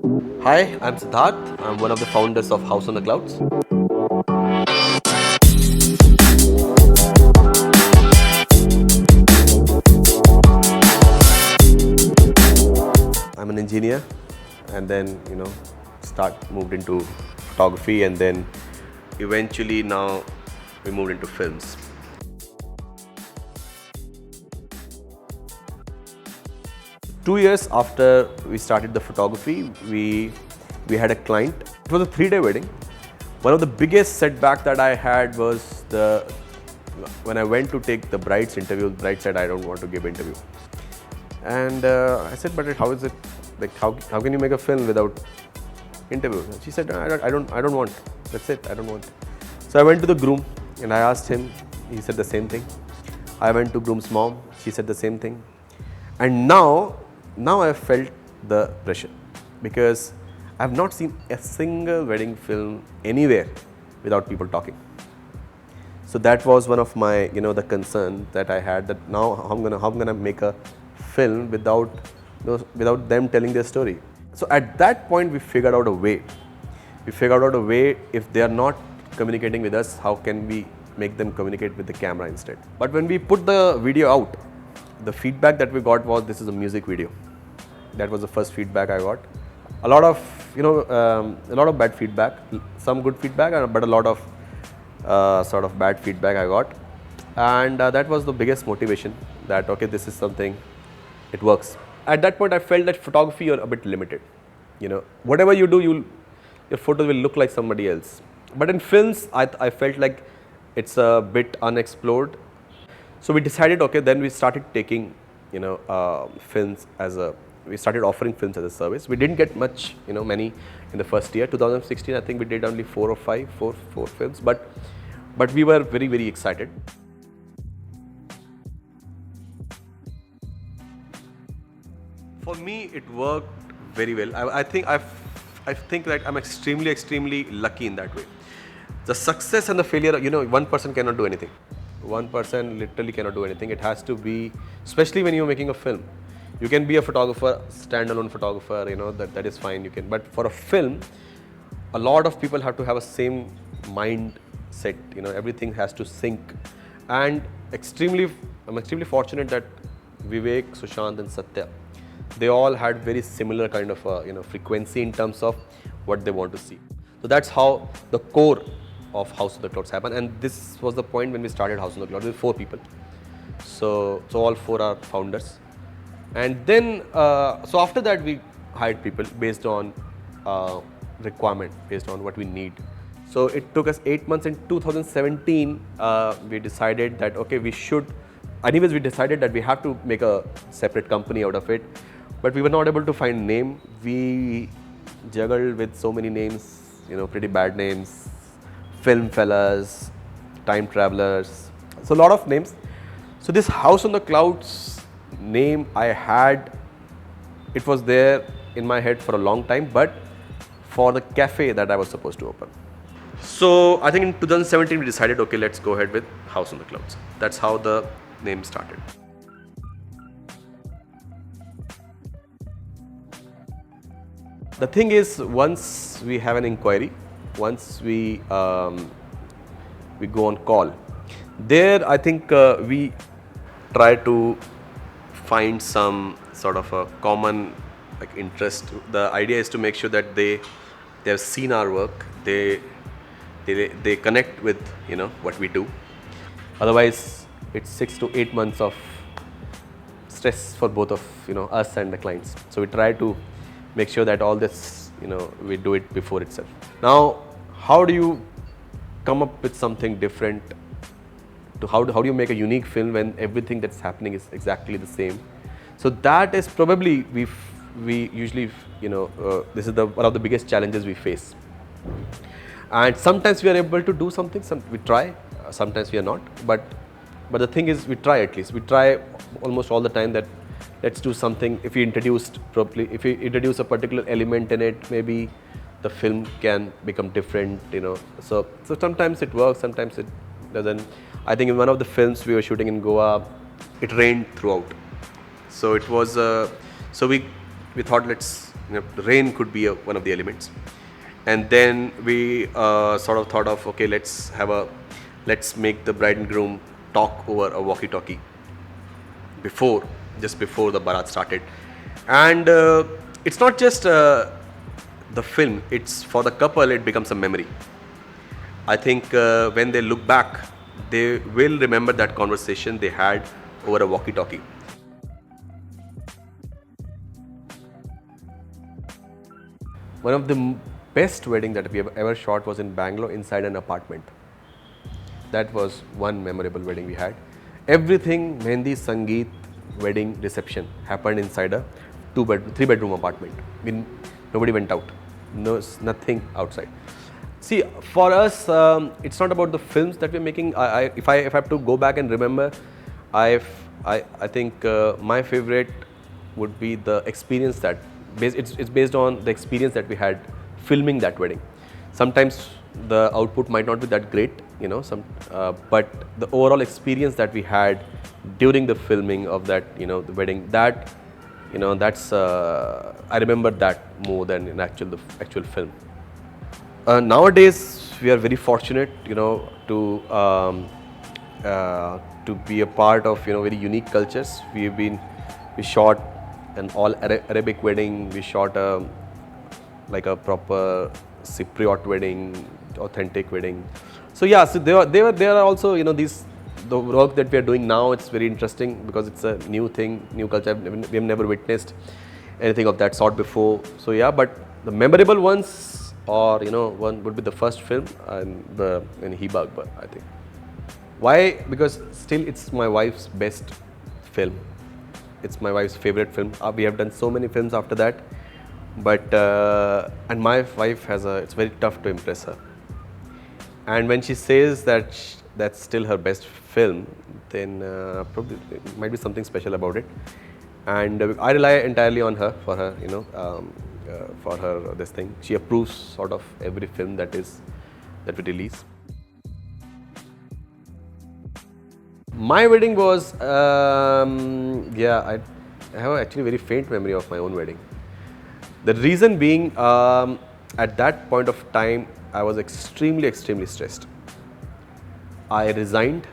Hi, I'm Siddharth. I'm one of the founders of House on the Clouds. I'm an engineer and then, start moved into photography and then eventually now we moved into films. Two years after we started the photography, we had a client. It was a 3-day wedding. One of the biggest setback that I had was when I went to take the bride's interview. The bride said, "I don't want to give interview," and I said, "But how is it? Like, how can you make a film without interview?" And she said, "No, I don't want. That's it. I don't want." So I went to the groom and I asked him. He said the same thing. I went to groom's mom. She said the same thing. And now I felt the pressure because I have not seen a single wedding film anywhere without people talking. So that was one of my, the concern that I had, that now how I'm gonna make a film without them telling their story. So at that point we figured out a way. If they are not communicating with us, how can we make them communicate with the camera instead? But when we put the video out, the feedback that we got was, this is a music video. That was the first feedback I got. A lot of bad feedback, some good feedback, but a lot of sort of bad feedback I got, and that was the biggest motivation. That okay, this is something, it works. At that point, I felt that photography, you're a bit limited. Whatever you do, your photos will look like somebody else. But in films, I felt like it's a bit unexplored. So we decided, okay, then we started taking, films we started offering films as a service. We didn't get much, many in the first year. 2016, I think we did only 4 films, but we were very, very excited. For me, it worked very well. I think that I'm extremely, extremely lucky in that way. The success and the failure, one person cannot do anything. One person literally cannot do anything. It has to be, especially when you're making a film. You can be a photographer, standalone photographer, that is fine. You can, but for a film, a lot of people have to have a same mindset. Everything has to sync. And I'm extremely fortunate that Vivek, Sushant, and Satya, they all had very similar kind of frequency in terms of what they want to see. So that's how the core of House on the Clouds happened, and this was the point when we started House on the Clouds with 4 people. So all 4 are founders, and then so after that we hired people based on requirement, based on what we need. So it took us 8 months. In 2017, we decided that okay, we should. Anyways, we decided that we have to make a separate company out of it, but we were not able to find name. We juggled with so many names, pretty bad names, film fellas, time travelers, so a lot of names. So this House on the Clouds name I had, it was there in my head for a long time, but for the cafe that I was supposed to open. So I think in 2017 we decided, okay, let's go ahead with House on the Clouds. That's how the name started. The thing is, once we have an inquiry, once we go on call, there I think we try to find some sort of a common interest. The idea is to make sure that they have seen our work, they connect with what we do. Otherwise, it's 6 to 8 months of stress for both of us and the clients. So we try to make sure that all this we do it before itself. Now, how do you come up with something different? How do you make a unique film when everything that's happening is exactly the same? So that is probably we usually this is one of the biggest challenges we face. And sometimes we are able to do something. We try. Sometimes we are not. But the thing is, we try at least. We try almost all the time that let's do something. If we introduce a particular element in it, maybe the film can become different. So sometimes it works, sometimes it doesn't. I think in one of the films we were shooting in Goa, it rained throughout. So it was so we thought, let's rain could be one of the elements. And then we sort of thought of, okay, let's make the bride and groom talk over a walkie-talkie just before the barat started. And it's not just the film, it's for the couple, it becomes a memory. I think when they look back, they will remember that conversation they had over a walkie-talkie. One of the best wedding that we have ever shot was in Bangalore, inside an apartment. That was one memorable wedding we had. Everything, Mehndi, Sangeet, wedding, reception happened inside a 3-bedroom apartment. Nobody went out. Nothing outside. See, for us, it's not about the films that we're making. If I have to go back and remember, I think my favorite would be the experience that it's based on the experience that we had filming that wedding. Sometimes the output might not be that great, but the overall experience that we had during the filming of that, the wedding, that's I remember that more than in the actual film. Nowadays, we are very fortunate, to be a part of, very unique cultures. We shot an all Arabic wedding. We shot like a proper Cypriot wedding, authentic wedding. So yeah, so there are also, the work that we are doing now. It's very interesting because it's a new thing, new culture. We have never witnessed anything of that sort before. So yeah, but the memorable ones, or one would be the first film in Hibag, I think. Why? Because still it's my wife's best film. It's my wife's favorite film. We have done so many films after that, but and my wife it's very tough to impress her. And when she says that that's still her best film, then probably it might be something special about it. And I rely entirely on her for her, for her this thing. She approves sort of every film that we release. My wedding was, I have actually a very faint memory of my own wedding. The reason being, at that point of time, I was extremely stressed. I resigned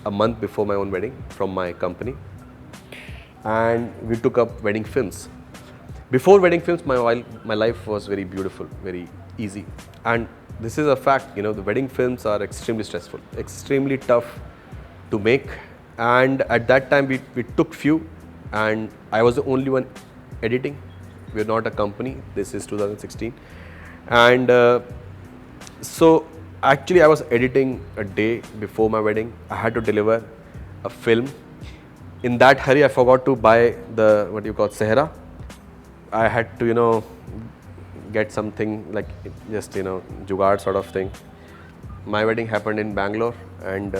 a month before my own wedding from my company, and we took up wedding films. Before wedding films, my life was very beautiful, very easy. And this is a fact, the wedding films are extremely stressful, extremely tough to make. And at that time, we took few, and I was the only one editing. We're not a company. This is 2016. And so actually I was editing a day before my wedding. I had to deliver a film. In that hurry, I forgot to buy the, what you call, Sehra. I had to, get something like just, jugaad sort of thing. My wedding happened in Bangalore, and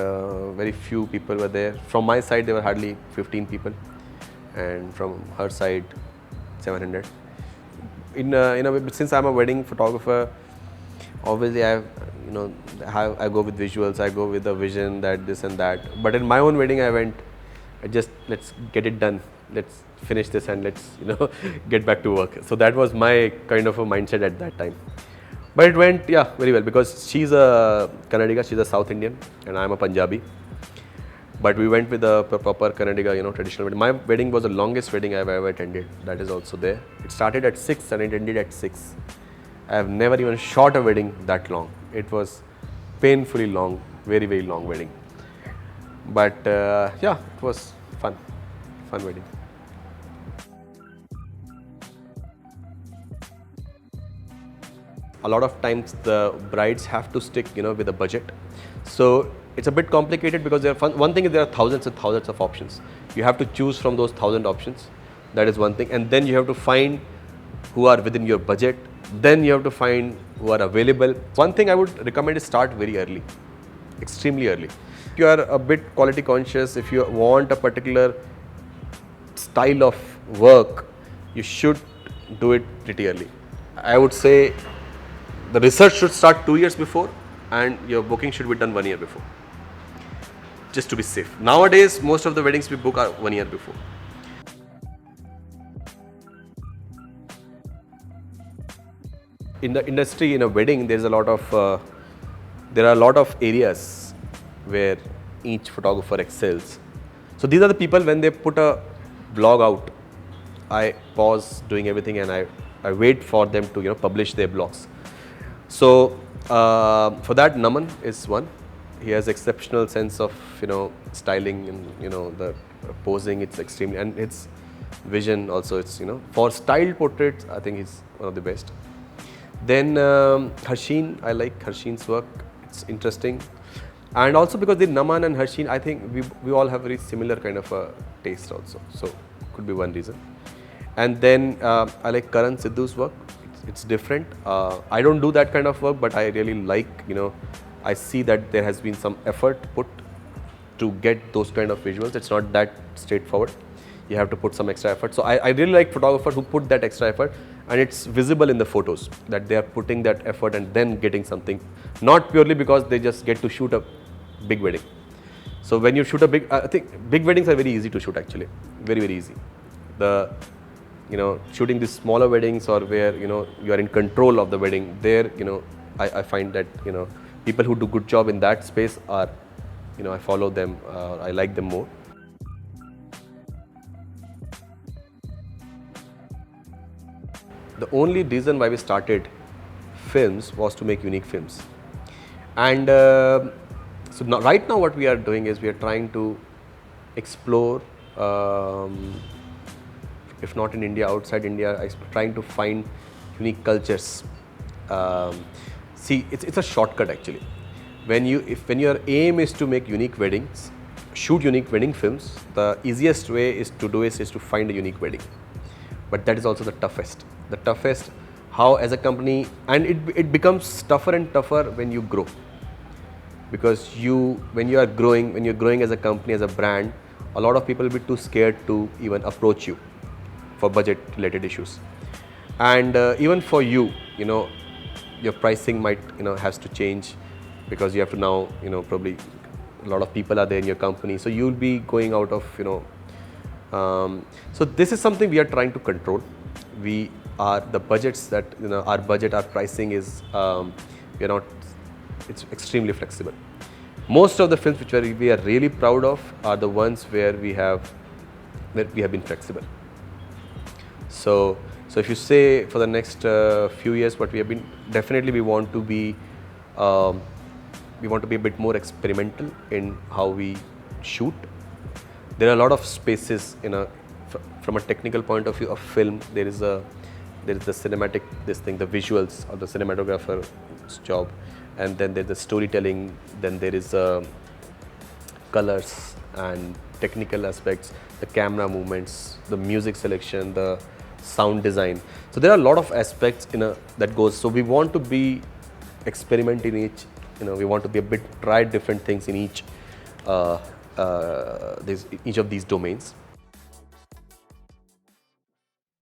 very few people were there. From my side, there were hardly 15 people, and from her side, 700. Since I'm a wedding photographer, obviously I go with visuals, I go with the vision, that this and that. But in my own wedding, let's get it done. Let's finish this and let's get back to work. So that was my kind of a mindset at that time. But it went very well, because she's a Kannadiga, she's a South Indian, and I'm a Punjabi. But we went with a proper Kannadiga, traditional wedding. My wedding was the longest wedding I've ever attended. That is also there. It started at 6 and it ended at 6. I have never even shot a wedding that long. It was painfully long, very, very long wedding. But it was fun wedding. A lot of times the brides have to stick, with a budget. So it's a bit complicated, because one thing is there are thousands and thousands of options. You have to choose from those 1,000 options. That is one thing. And then you have to find who are within your budget. Then you have to find who are available. One thing I would recommend is start very early, extremely early. If you are a bit quality conscious, if you want a particular style of work, you should do it pretty early. I would say the research should start 2 years before, and your booking should be done 1 year before, just to be safe. Nowadays, most of the weddings we book are 1 year before. in the industry, in a wedding, there are a lot of areas where each photographer excels. So these are the people, when they put a blog out, I pause doing everything and I wait for them to publish their blogs. So for that, Naman is one. He has exceptional sense of styling and the posing. It's extremely, and it's vision also. It's for styled portraits, I think he's one of the best. Then Harsheen, I like Harsheen's work. It's interesting, and also because the Naman and Harsheen, I think we all have very similar kind of a taste also. So could be one reason. And then I like Karan Sidhu's work. It's different. I don't do that kind of work, but I really like, I see that there has been some effort put to get those kind of visuals. It's not that straightforward. You have to put some extra effort. So I really like photographers who put that extra effort, and it's visible in the photos that they are putting that effort and then getting something, not purely because they just get to shoot a big wedding. So when you shoot I think big weddings are very easy to shoot actually, very, very easy. Shooting these smaller weddings, or where you are in control of the wedding, there I find that people who do good job in that space are I follow them, I like them more. The only reason why we started films was to make unique films, and so now, right now what we are doing is we are trying to explore, if not in India, outside India, trying to find unique cultures. See, it's a shortcut actually. When your aim is to make unique weddings, shoot unique wedding films, the easiest way is to find a unique wedding. But that is also the toughest. The toughest, how as a company, and it becomes tougher and tougher when you grow. Because when you're growing as a company, as a brand, a lot of people will be too scared to even approach you for budget related issues. And even for you, your pricing might has to change, because you have to now probably a lot of people are there in your company, so you'll be going out of so this is something we are trying to control. We are the budgets that our pricing is it's extremely flexible. Most of the films which we are really proud of are the ones where we have been flexible. So if you say for the next few years, what we have been, definitely we want to be a bit more experimental in how we shoot. There are a lot of spaces from a technical point of view of film. There is the cinematic, the visuals of the cinematographer's job, and then there's the storytelling, then there is colors and technical aspects, the camera movements, the music selection, the sound design. So there are a lot of aspects that goes. So we want to be experiment in each. We want to try different things in each of these domains.